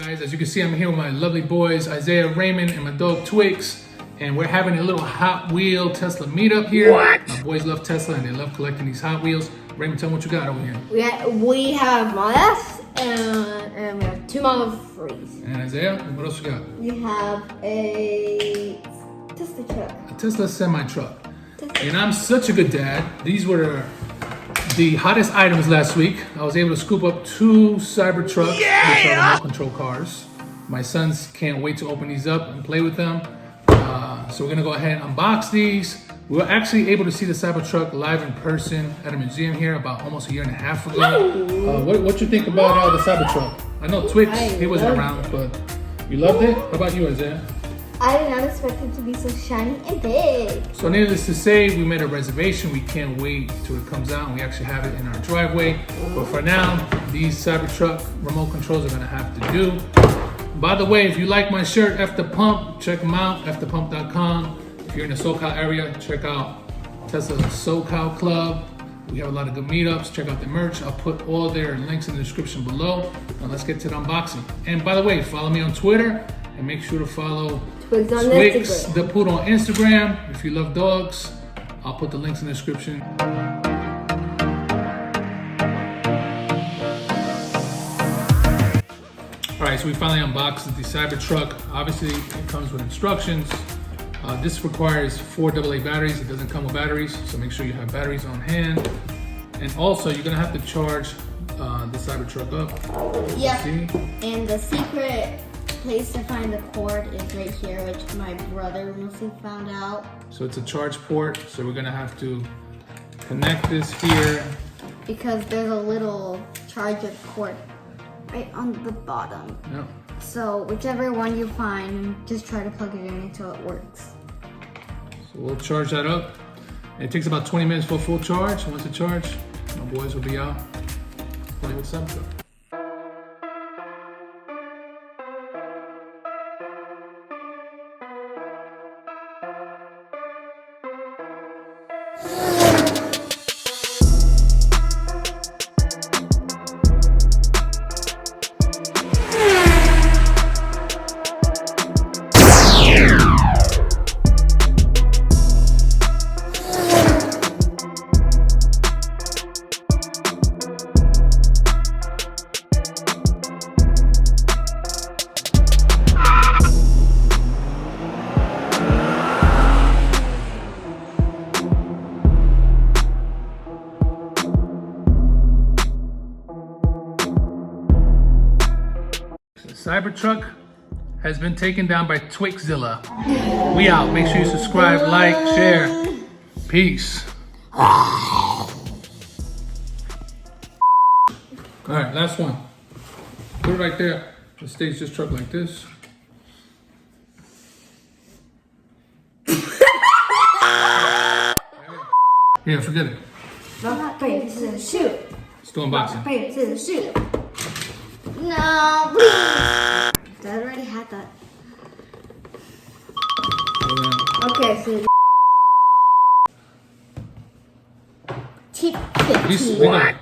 Guys, as you can see, I'm here with my lovely boys, Isaiah, Raymond, and my dog Twix. And we're having a little Hot Wheel Tesla meetup here. What? My boys love Tesla and they love collecting these Hot Wheels. Raymond, tell me what you got over here. We have Model S and we have 2 Model 3s. And Isaiah, what else you got? We have a Tesla truck. A Tesla semi-truck. And I'm such a good dad. These were the hottest items last week. I was able to scoop up 2 Cybertrucks, which are remote control cars. My sons can't wait to open these up and play with them. So we're gonna go ahead and unbox these. We were actually able to see the Cybertruck live in person at a museum here about almost a year and a half ago. What you think about the Cybertruck? I know Twix, he wasn't around, but you loved it? How about you, Isaiah? I did not expect it to be so shiny and big. So needless to say, we made a reservation. We can't wait till it comes out and we actually have it in our driveway. But for now, these Cybertruck remote controls are gonna have to do. By the way, if you like my shirt, F the Pump, check them out, fthepump.com. If you're in the SoCal area, check out Tesla's SoCal Club. We have a lot of good meetups. Check out the merch. I'll put all their links in the description below. Now let's get to the unboxing. And by the way, follow me on Twitter and make sure to follow TwixDaPoodle on Instagram. If you love dogs, I'll put the links in the description. All right, so we finally unboxed the Cybertruck. Obviously, it comes with instructions. This requires 4 AA batteries. It doesn't come with batteries, so make sure you have batteries on hand. And also, you're gonna have to charge the Cybertruck up. Yeah, and the secret place to find the cord is right here, which my brother mostly found out. So it's a charge port, so we're gonna have to connect this here. Because there's a little charger cord right on the bottom. Yeah. So whichever one you find, just try to plug it in until it works. So we'll charge that up. It takes about 20 minutes for a full charge. Once it's charged, my boys will be out playing with Cybertruck. Cybertruck has been taken down by Twixzilla. We out. Make sure you subscribe, like, share. Peace. All right, last one. Put it right there. Just stage this truck like this. Yeah, forget it. Rock, paper, scissors, shoot. Let's do unboxing. Rock, paper, scissors, shoot. No, please. Dad already had that. Okay, so cheap 15. What?